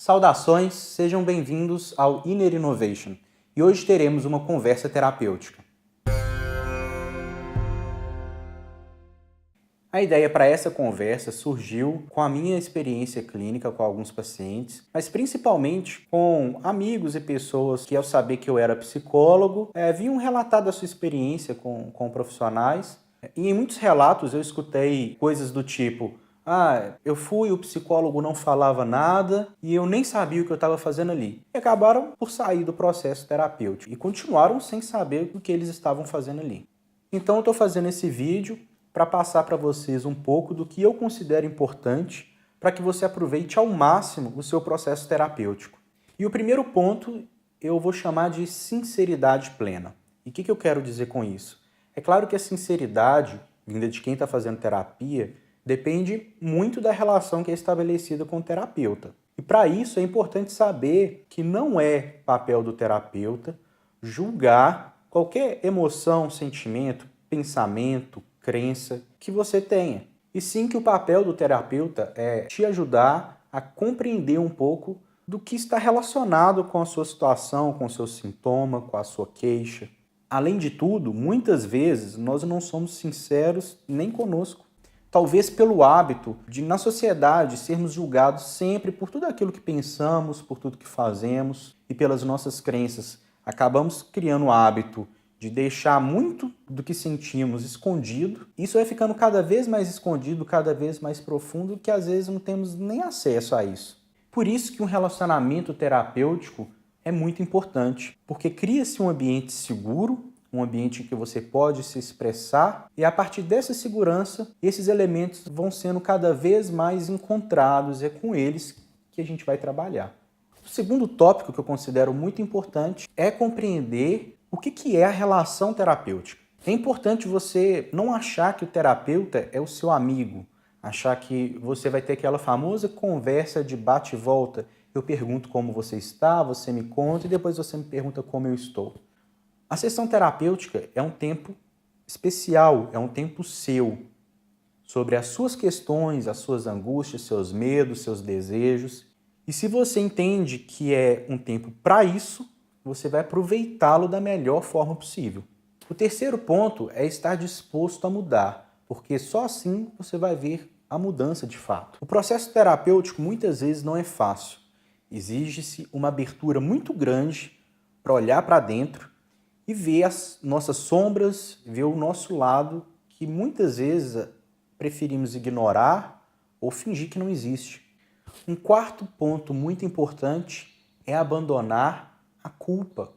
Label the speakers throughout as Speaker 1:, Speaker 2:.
Speaker 1: Saudações, sejam bem-vindos ao Inner Innovation e hoje teremos uma conversa terapêutica. A ideia para essa conversa surgiu com a minha experiência clínica com alguns pacientes, mas principalmente com amigos e pessoas que, ao saber que eu era psicólogo, vinham relatar da sua experiência com profissionais. E em muitos relatos eu escutei coisas do tipo: eu fui, o psicólogo não falava nada e eu nem sabia o que eu estava fazendo ali. E acabaram por sair do processo terapêutico e continuaram sem saber o que eles estavam fazendo ali. Então eu estou fazendo esse vídeo para passar para vocês um pouco do que eu considero importante para que você aproveite ao máximo o seu processo terapêutico. E o primeiro ponto eu vou chamar de sinceridade plena. E o que eu quero dizer com isso? É claro que a sinceridade, vinda de quem está fazendo terapia, depende muito da relação que é estabelecida com o terapeuta. E para isso é importante saber que não é papel do terapeuta julgar qualquer emoção, sentimento, pensamento, crença que você tenha. E sim que o papel do terapeuta é te ajudar a compreender um pouco do que está relacionado com a sua situação, com o seu sintoma, com a sua queixa. Além de tudo, muitas vezes nós não somos sinceros nem conosco. Talvez pelo hábito de, na sociedade, sermos julgados sempre por tudo aquilo que pensamos, por tudo que fazemos e pelas nossas crenças. Acabamos criando o hábito de deixar muito do que sentimos escondido. Isso vai ficando cada vez mais escondido, cada vez mais profundo, que às vezes não temos nem acesso a isso. Por isso que um relacionamento terapêutico é muito importante, porque cria-se um ambiente seguro, um ambiente em que você pode se expressar, e a partir dessa segurança, esses elementos vão sendo cada vez mais encontrados, e é com eles que a gente vai trabalhar. O segundo tópico que eu considero muito importante é compreender o que é a relação terapêutica. É importante você não achar que o terapeuta é o seu amigo, achar que você vai ter aquela famosa conversa de bate e volta. Eu pergunto como você está, você me conta e depois você me pergunta como eu estou. A sessão terapêutica é um tempo especial, é um tempo seu, sobre as suas questões, as suas angústias, seus medos, seus desejos. E se você entende que é um tempo para isso, você vai aproveitá-lo da melhor forma possível. O terceiro ponto é estar disposto a mudar, porque só assim você vai ver a mudança de fato. O processo terapêutico muitas vezes não é fácil. Exige-se uma abertura muito grande para olhar para dentro e ver as nossas sombras, ver o nosso lado que muitas vezes preferimos ignorar ou fingir que não existe. Um quarto ponto muito importante é abandonar a culpa.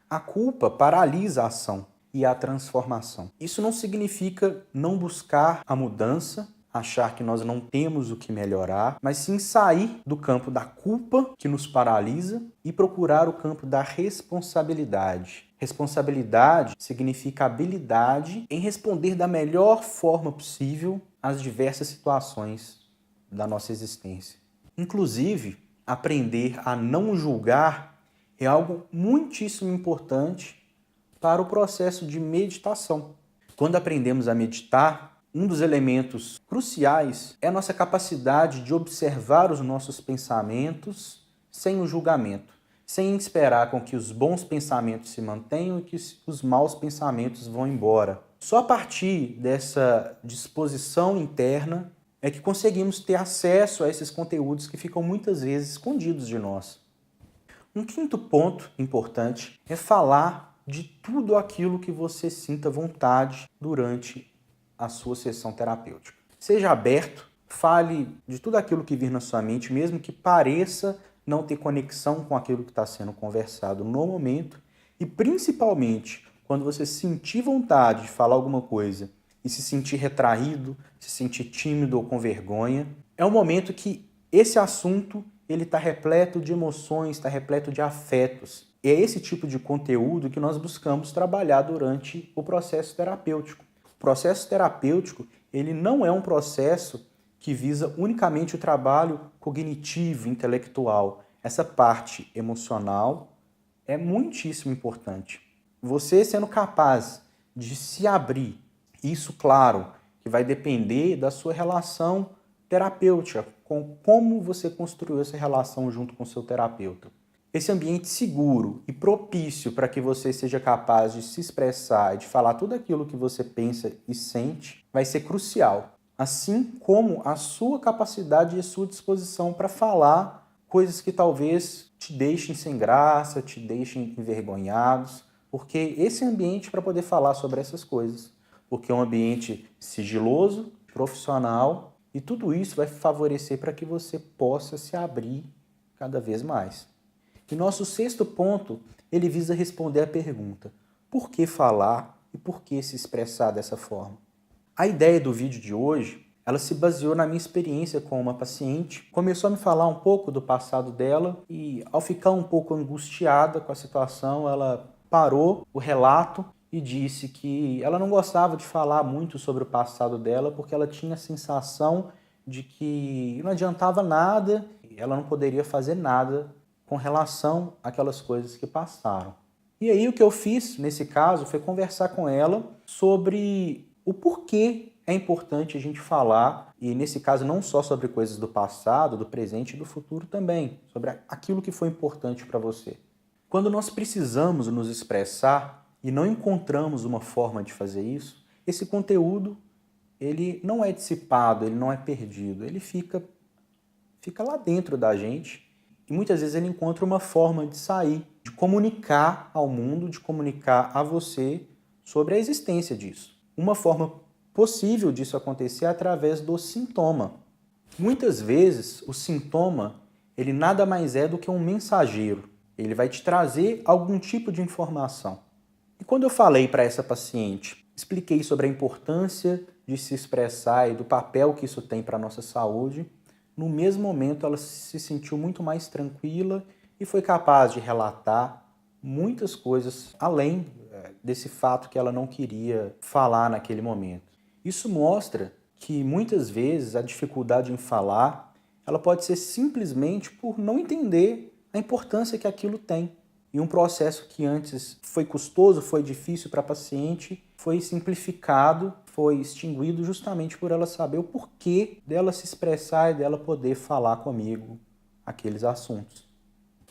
Speaker 1: A culpa paralisa a ação e a transformação. Isso não significa não buscar a mudança, achar que nós não temos o que melhorar, mas sim sair do campo da culpa que nos paralisa e procurar o campo da responsabilidade. Responsabilidade significa habilidade em responder da melhor forma possível às diversas situações da nossa existência. Inclusive, aprender a não julgar é algo muitíssimo importante para o processo de meditação. Quando aprendemos a meditar, um dos elementos cruciais é a nossa capacidade de observar os nossos pensamentos sem o julgamento, sem esperar com que os bons pensamentos se mantenham e que os maus pensamentos vão embora. Só a partir dessa disposição interna é que conseguimos ter acesso a esses conteúdos que ficam muitas vezes escondidos de nós. Um quinto ponto importante é falar de tudo aquilo que você sinta vontade durante a sua sessão terapêutica. Seja aberto, fale de tudo aquilo que vir na sua mente, mesmo que pareça não ter conexão com aquilo que está sendo conversado no momento, e principalmente quando você sentir vontade de falar alguma coisa e se sentir retraído, se sentir tímido ou com vergonha, é um momento que esse assunto ele está repleto de emoções, está repleto de afetos. E é esse tipo de conteúdo que nós buscamos trabalhar durante o processo terapêutico. O processo terapêutico ele não é um processo que visa unicamente o trabalho cognitivo, intelectual. Essa parte emocional é muitíssimo importante. Você sendo capaz de se abrir, isso, claro, que vai depender da sua relação terapêutica com como você construiu essa relação junto com o seu terapeuta. Esse ambiente seguro e propício para que você seja capaz de se expressar e de falar tudo aquilo que você pensa e sente vai ser crucial. Assim como a sua capacidade e a sua disposição para falar coisas que talvez te deixem sem graça, te deixem envergonhados, porque esse ambiente para poder falar sobre essas coisas, porque é um ambiente sigiloso, profissional, e tudo isso vai favorecer para que você possa se abrir cada vez mais. E nosso sexto ponto, ele visa responder à pergunta: por que falar e por que se expressar dessa forma? A ideia do vídeo de hoje, ela se baseou na minha experiência com uma paciente. Começou a me falar um pouco do passado dela e, ao ficar um pouco angustiada com a situação, ela parou o relato e disse que ela não gostava de falar muito sobre o passado dela porque ela tinha a sensação de que não adiantava nada, ela não poderia fazer nada com relação àquelas coisas que passaram. E aí o que eu fiz nesse caso foi conversar com ela sobre o porquê é importante a gente falar, e nesse caso não só sobre coisas do passado, do presente e do futuro também, sobre aquilo que foi importante para você. Quando nós precisamos nos expressar e não encontramos uma forma de fazer isso, esse conteúdo ele não é dissipado, ele não é perdido, ele fica lá dentro da gente e muitas vezes ele encontra uma forma de sair, de comunicar ao mundo, de comunicar a você sobre a existência disso. Uma forma possível disso acontecer é através do sintoma. Muitas vezes o sintoma ele nada mais é do que um mensageiro. Ele vai te trazer algum tipo de informação. E quando eu falei para essa paciente, expliquei sobre a importância de se expressar e do papel que isso tem para a nossa saúde, no mesmo momento ela se sentiu muito mais tranquila e foi capaz de relatar muitas coisas além desse fato que ela não queria falar naquele momento. Isso mostra que muitas vezes a dificuldade em falar ela pode ser simplesmente por não entender a importância que aquilo tem. E um processo que antes foi custoso, foi difícil para a paciente, foi simplificado, foi extinguido justamente por ela saber o porquê dela se expressar e dela poder falar comigo aqueles assuntos.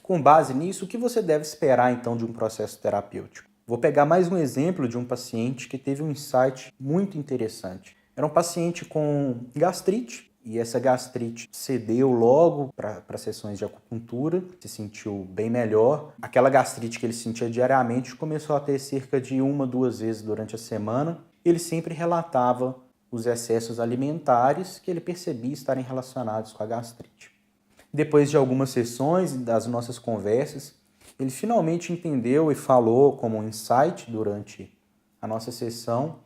Speaker 1: Com base nisso, o que você deve esperar então de um processo terapêutico? Vou pegar mais um exemplo de um paciente que teve um insight muito interessante. Era um paciente com gastrite, e essa gastrite cedeu logo para sessões de acupuntura, se sentiu bem melhor. Aquela gastrite que ele sentia diariamente começou a ter cerca de 1-2 vezes durante a semana. Ele sempre relatava os excessos alimentares que ele percebia estarem relacionados com a gastrite. Depois de algumas sessões e das nossas conversas, ele finalmente entendeu e falou como um insight durante a nossa sessão.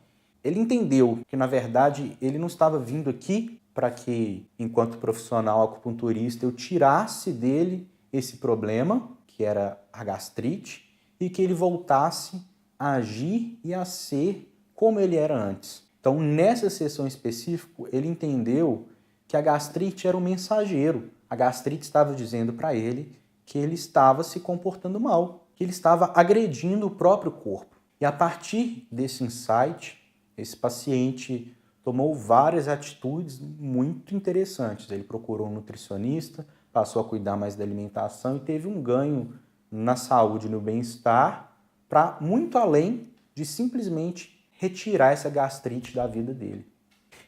Speaker 1: Ele entendeu que, na verdade, ele não estava vindo aqui para que, enquanto profissional acupunturista, eu tirasse dele esse problema, que era a gastrite, e que ele voltasse a agir e a ser como ele era antes. Então, nessa sessão específica, ele entendeu que a gastrite era um mensageiro. A gastrite estava dizendo para ele que ele estava se comportando mal, que ele estava agredindo o próprio corpo. E a partir desse insight, esse paciente tomou várias atitudes muito interessantes. Ele procurou um nutricionista, passou a cuidar mais da alimentação e teve um ganho na saúde e no bem-estar para muito além de simplesmente retirar essa gastrite da vida dele.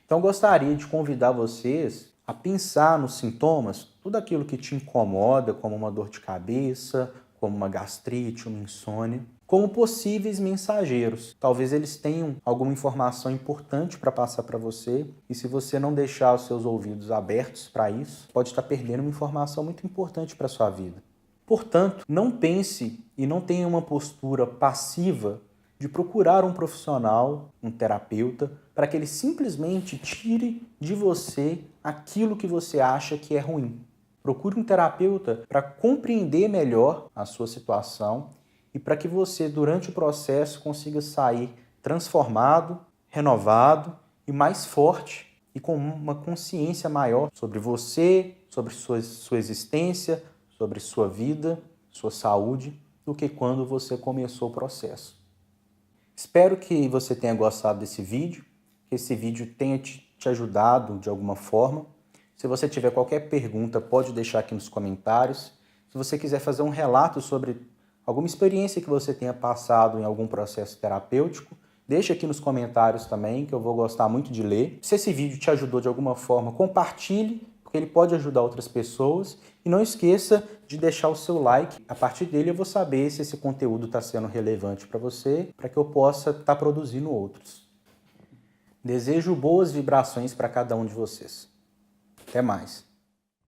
Speaker 1: Então, gostaria de convidar vocês a pensar nos sintomas, tudo aquilo que te incomoda, como uma dor de cabeça, como uma gastrite, uma insônia, como possíveis mensageiros. Talvez eles tenham alguma informação importante para passar para você, e se você não deixar os seus ouvidos abertos para isso, pode estar perdendo uma informação muito importante para a sua vida. Portanto, não pense e não tenha uma postura passiva de procurar um profissional, um terapeuta, para que ele simplesmente tire de você aquilo que você acha que é ruim. Procure um terapeuta para compreender melhor a sua situação e para que você, durante o processo, consiga sair transformado, renovado e mais forte e com uma consciência maior sobre você, sobre sua existência, sobre sua vida, sua saúde, do que quando você começou o processo. Espero que você tenha gostado desse vídeo, que esse vídeo tenha te ajudado de alguma forma. Se você tiver qualquer pergunta, pode deixar aqui nos comentários. Se você quiser fazer um relato sobre alguma experiência que você tenha passado em algum processo terapêutico, deixa aqui nos comentários também, que eu vou gostar muito de ler. Se esse vídeo te ajudou de alguma forma, compartilhe, porque ele pode ajudar outras pessoas. E não esqueça de deixar o seu like. A partir dele eu vou saber se esse conteúdo está sendo relevante para você, para que eu possa estar produzindo outros. Desejo boas vibrações para cada um de vocês. Até mais.